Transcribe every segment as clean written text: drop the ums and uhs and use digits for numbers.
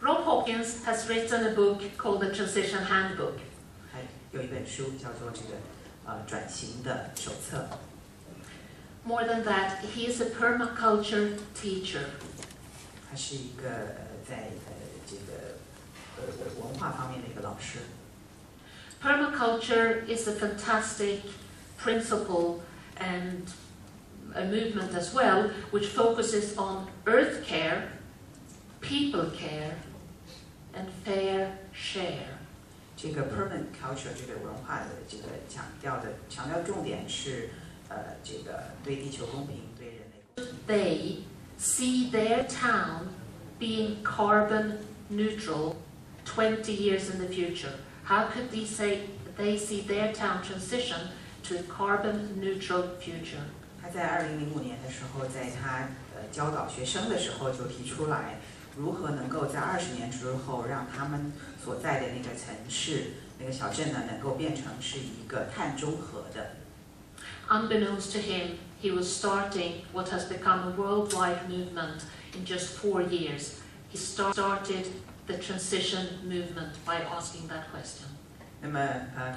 Rob Hawkins has written a book called The Transition Handbook. 有一本书叫做这个转型的手册。More than that, he is a permaculture teacher. 他是一个在这个文化方面的一个老师。Permaculture is a fantastic principle and a movement as well, which focuses on earth care, people care, and fair share. 这个 permaculture 这个文化的这个强调重点是这个对地球公平，对人类公平。They see their town being carbon neutral 20 years in the future. How could they say they see their town transition to a carbon neutral future? 他在2005年的时候，在他教导学生的时候就提出来，如何能够在20年之后让他们所在的那个城市、那个小镇呢，能够变成是一个碳中和的。Unbeknownst to him, he was starting what has become a worldwide movement in just 4 years. He started the transition movement by asking that question. 那么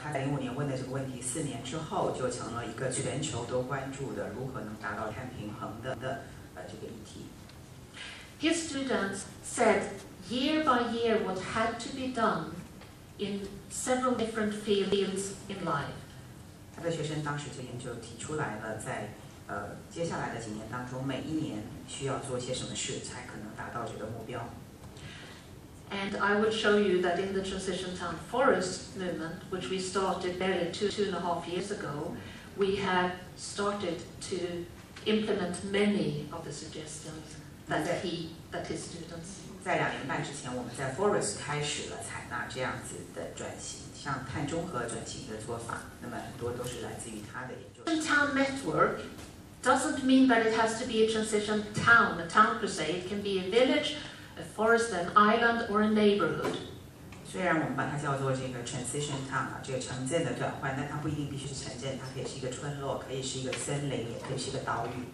他在2005年问的这个问题，4年之后就成了一个全球都关注的如何能达到碳平衡的这个议题。His students said year by year what had to be done in several different fields in life. 他的学生当时就研究提出来了，在接下来的几年当中，每一年需要做些什么事才可能达到这个目标。And I would show you that in the Transition Town Forest movement, which we started barely 2.5 years ago, we have started to implement many of the suggestions that his students. 在2年半之前，我们在 Forest 开始了采纳这样子的转型，像碳中和转型的做法，那么很多都是来自于他的研究。Town network doesn't mean that it has to be a transition town, a town per se. It can be a village, a forest, an island, or a neighborhood. 虽然我们把它叫做这个 transition town 这个城镇的转换，但它不一定必须是城镇，它可以是一个村落，可以是一个森林，也可以是一个岛屿。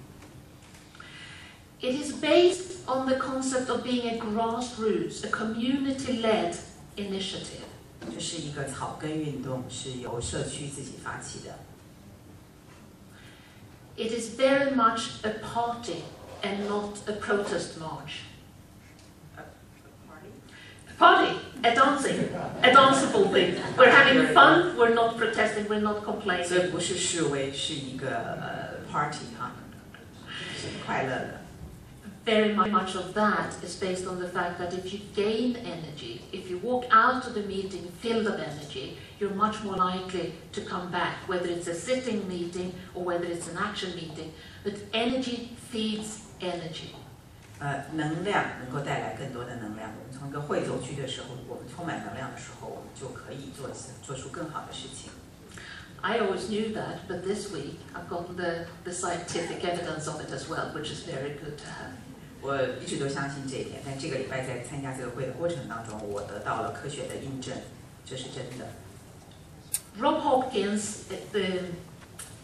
It is based on the concept of being a grassroots, a community-led initiative. 这是一个草根运动，是由社区自己发起的。It is very much a party and not a protest march. Party, a dancing, a danceable thing. We're having fun, we're not protesting, we're not complaining. 所以不是示威，是一个party 哈，是快乐的。Very much of that is based on the fact that if you gain energy, if you walk out of the meeting filled of energy, you're much more likely to come back, whether it's a sitting meeting or whether it's an action meeting. But energy feeds energy. 能量能够带来更多的能量。我们从一个会走去的时候，我们充满能量的时候，我们就可以做出更好的事情。I always knew that, but this week I've gotten the scientific evidence of it as well, which is very good to have. 我一直都相信这一点，但这个礼拜在参加这个会的过程当中，我得到了科学的印证，这是真的。Rob Hawkins,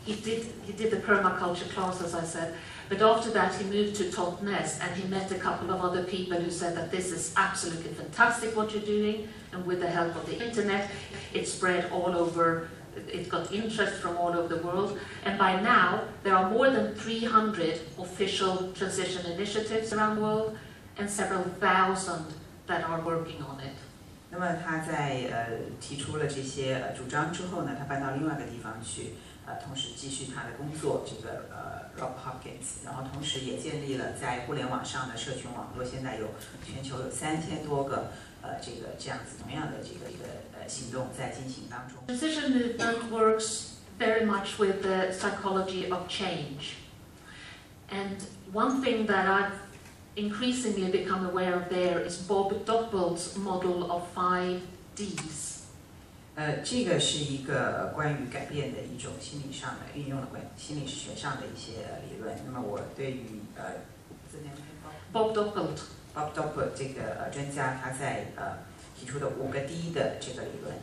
he did the permaculture class, as I said, but after that he moved to Totnes and he met a couple of other people who said that this is absolutely fantastic what you're doing, and with the help of the internet, it spread all over. It got interest from all over the world, and by now there are more than 300 official transition initiatives around the world and several thousand that are working on it. 那么他在提出了这些主张之后呢，他搬到另外一个地方去，同时继续他的工作，这个Rob Hawkins， 然后同时也建立了在互联网上的社群网络，现在全球有3000多个这样子同样的这个行动在进行当中。Transition movement works very much with the psychology of change, and one thing that I've increasingly become aware of there is Bob Doppel's model of 5 Ds. 这个是一个关于改变的一种心理上的运用的心理学上的一些理论。那么我对于Bob Doppel 这个专家他在提出的5个 D 的这个理论。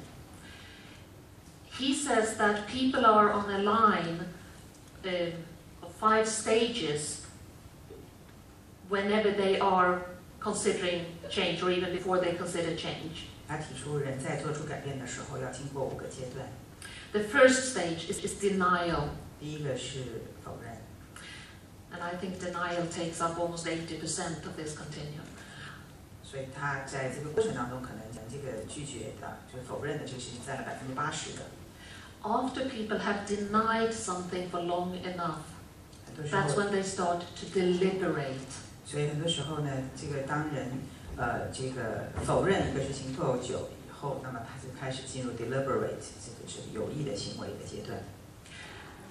He says that people are on a line of 5 stages whenever they are considering change or even before they consider change. 他提出人在做出改变的时候要经过5个阶段。The first stage is denial. 第一个是否认。And I think denial takes up almost 80% of this continuum. 所以他在这个过程当中，可能这个拒绝的，就是否认的这个事情占了80%的。After people have denied something for long enough, that's when they start to deliberate. 所以很多时候呢，这个当人这个否认一个事情够久以后，那么他就开始进入 deliberate， 这个是有意的行为的阶段。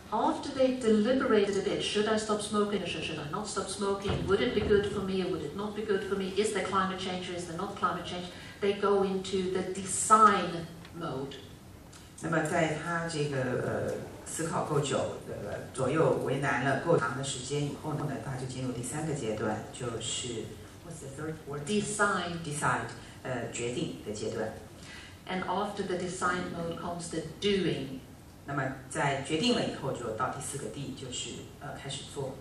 After they've deliberated a bit, should I stop smoking or should I not stop smoking? Would it be good for me or would it not be good for me? Is there climate change or is there not climate change? They go into the design mode. 那么在他这个思考够久左右为难了够长的时间以后呢，他就进入第3个阶段，就是 what's the third word? Decide 决定的阶段。And after the design mode comes the doing. 那么在决定了以后，就到第4个 D， 就是开始做。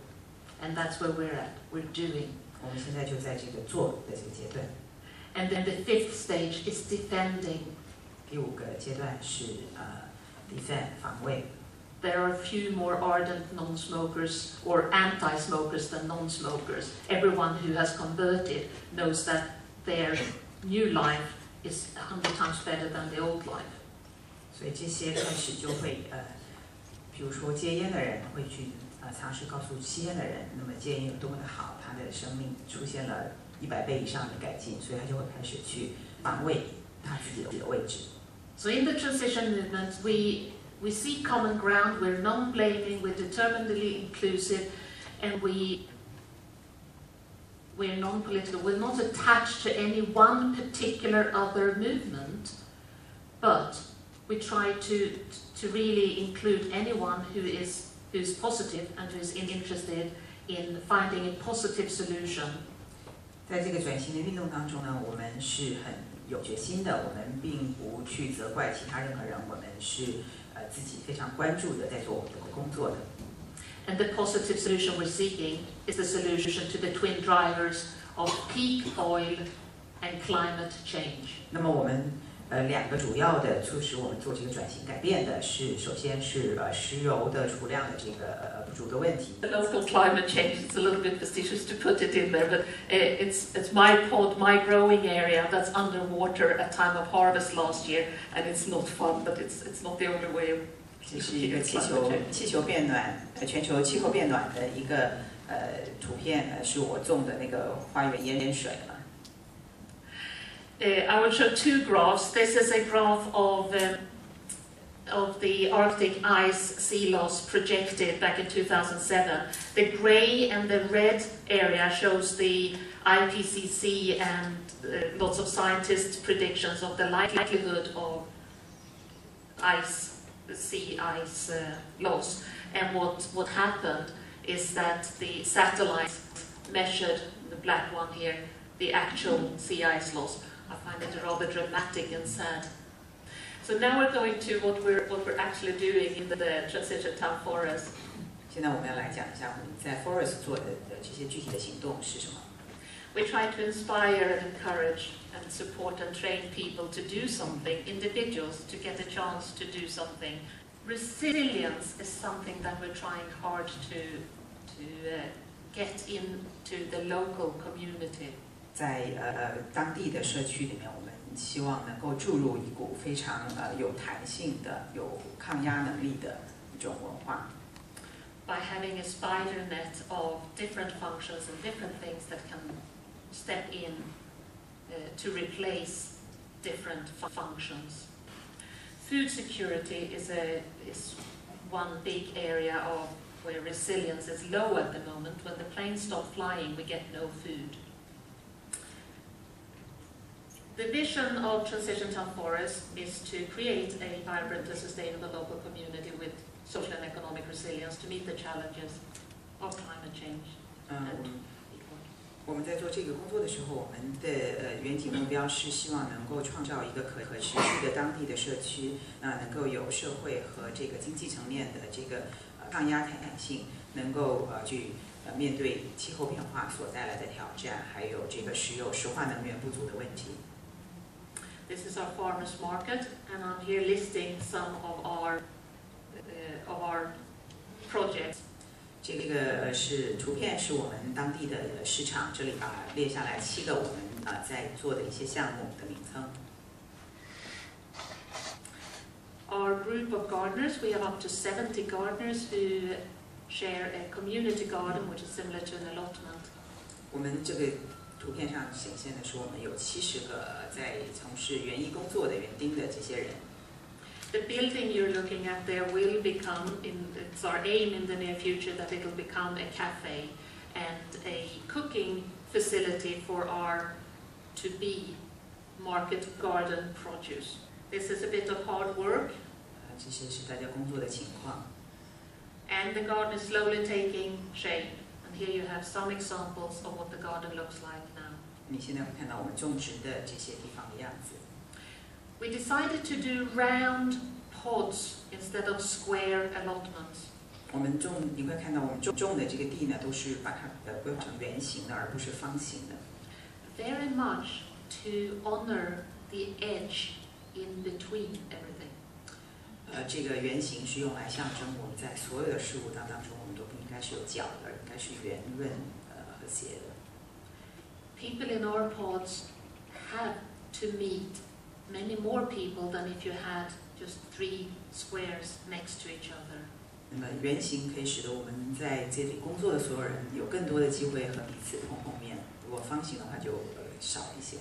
And that's where we're at. We're doing. 我们现在就在这个做的这个阶段。And then the 5th stage is defending. 第5个阶段是defend 防卫。There are a few more ardent non-smokers or anti-smokers than non-smokers. Everyone who has converted knows that their new life is 100 times better than the old life. 所以这些开始就会比如说戒烟的人会去尝试告诉吸烟的人，那么戒烟有多么的好，他的生命出现了100倍以上的改进，所以他就会开始去防卫他自己的位置。So in the transition movement, we seek common ground. We're non-blaming. We're determinedly inclusive, and we're non-political. We're not attached to any one particular other movement, but we try to really include anyone who's positive and who's interested in finding a positive solution. 在这个转型的运动当中呢，我们是很有决心的，我们并不去责怪其他任何人，我们是自己非常关注的在做我们的工作的。And the positive solution we're seeking is the solution to the twin drivers of peak oil and climate change. 那么我们2个主要的促使我们做这个转型改变的是，首先是石油的储量的这个不足的问题。The local climate change, it's a little bit facetious to put it in there, but it's my pod, my growing area that's underwater at time of harvest last year, and it's not fun, but it's not the only way of 这是一个气球变暖，全球气候变暖的一个图片，是我种的那个花园淹水了。I will show 2 graphs. This is a graph of the Arctic ice sea loss projected back in 2007. The grey and the red area shows the IPCC and lots of scientists' predictions of the likelihood of sea ice loss. And what happened is that the satellites measured, the black one here, the actual sea ice loss. I find it rather dramatic and sad. So now we're going to what we're actually doing in the transition town forest. 现在我们要来讲一下我们在 forest 做的这些具体的行动是什么。We try to inspire and encourage and support and train people to do something, individuals to get a chance to do something. Resilience is something that we're trying hard to get into the local community. 在当地的社区里面，我们希望能够注入一股非常有弹性的、有抗压能力的一种文化。By having a spider net of different functions and different things that can step in to replace different functions. Food security is one big area of where resilience is low at the moment. When the planes stop flying, we get no food. The vision of Transition Town Forest is to create a vibrant and sustainable local community with social and economic resilience to meet the challenges of climate change. 我们在做这个工作的时候，我们的远景目标是希望能够创造一个可持续的当地的社区，能够有社会和这个经济层面的这个抗压弹性，能够去面对气候变化所带来的挑战，还有这个石化能源不足的问题。This is our farmers market, and I'm here listing some of our projects. 这个图片是我们当地的市场，这里列下来7个我们在做的一些项目的名称。Our group of gardeners, we have up to 70 gardeners who share a community garden, which is similar to an allotment. 我们这个图片上显现的是我们有70个在从事园艺工作的园丁的这些人。The building you're looking at there will become, it's our aim in the near future that it will become a cafe and a cooking facility for our to-be market garden produce. This is a bit of hard work. 这些是大家工作的情况。And the garden is slowly taking shape. And here you have some examples of what the garden looks like now. 你现在会看到我们种植的这些地方的样子。We decided to do round pods instead of square allotments. 你会看到我们种的这个地呢，都是把它规划成圆形的，而不是方形的。Very much to honor the edge in between everything. 这个圆形是用来象征我们在所有的事物当中，我们都不应该是有角的，应该是圆润和谐的。People in our pods have to meet many more people than if you had just 3 squares next to each other. 那么圆形可以使得我们在这里工作的所有人有更多的机会和彼此碰面，如果方形的话就少一些。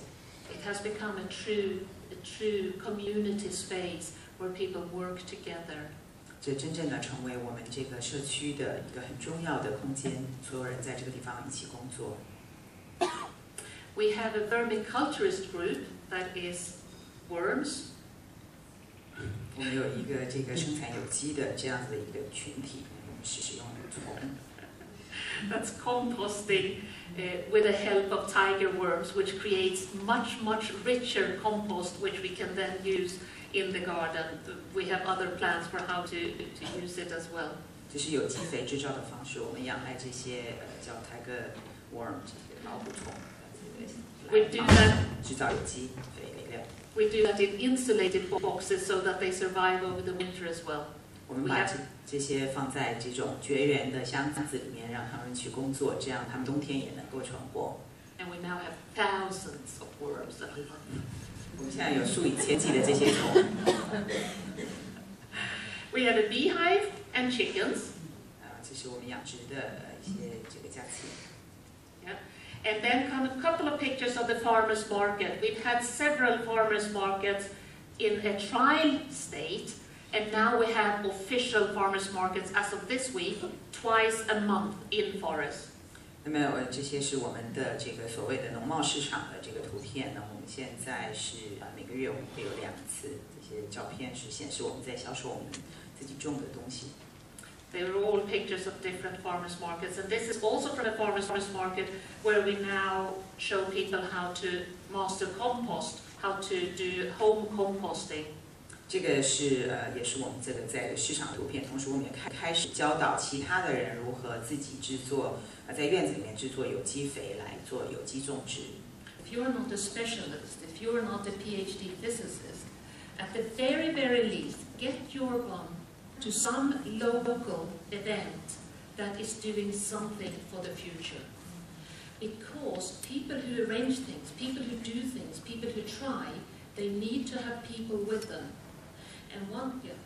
It has become a true community space where people work together. 这真正的成为我们这个社区的一个很重要的空间，所有人在这个地方一起工作。We have a vermiculturist group that is worms. 我们有一个这个生产有机的这样子的一个群体，我们是使用虫。That's composting with the help of tiger worms, which creates much richer compost, which we can then use in the garden. We have other plans for how to use it as well. 这是有机肥制造的方式，我们养来这些叫 tiger worm 老虎虫，制造有机肥料。We do that in insulated boxes so that they survive over the winter as well. 我们把这些放在这种绝缘的箱子里面，让他们去工作，这样他们冬天也能够存活。And we now have thousands of worms that we love. 我们现在有数以千计的这些虫。We have a beehive and chickens. 这是我们养殖的一些这个家禽。Yeah. And then come a couple of pictures of the farmers market. We've had several farmers markets in a trial state, and now we have official farmers markets as of this week, twice a month in Forest. 那么这些是我们的这个所谓的农贸市场的这个图片呢。我们现在是每个月我们会有2次，这些照片是显示我们在销售我们自己种的东西。They were all pictures of different farmers markets, and this is also from a farmers market where we now show people how to master compost, how to do home composting. 这个是也是我们这个在市场图片，同时我们也开始教导其他的人如何自己制作在院子里面制作有机肥来做有机种植。If you are not a specialist, if you are not a PhD physicist, at the very least, get your one to some local event that is doing something for the future. Because people who arrange things, people who do things, people who try, they need to have people with them. And one, yeah.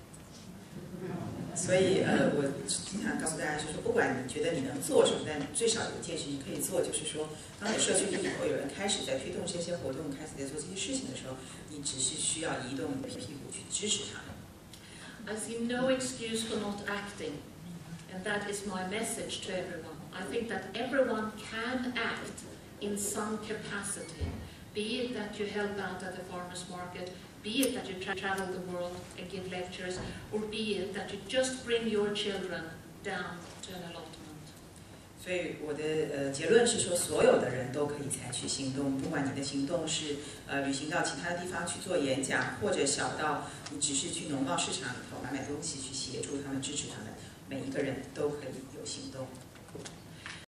所以我经常告诉大家，就是不管你觉得你能做什么，但最少有一件事情可以做，就是说，当你社区里以后有人开始在推动这些活动，开始在做这些事情的时候，你只是需要移动你的屁股去支持他们。I see no excuse for not acting, and that is my message to everyone. I think that everyone can act in some capacity, be it that you help out at the farmers market, be it that you travel the world and give lectures, or be it that you just bring your children down to an allotment. 所以我的结论是说，所有的人都可以采取行动，不管你的行动是旅行到其他地方去做演讲，或者小到你只是去农贸市场里头买东西去协助他们、支持他们，每一个人都可以有行动。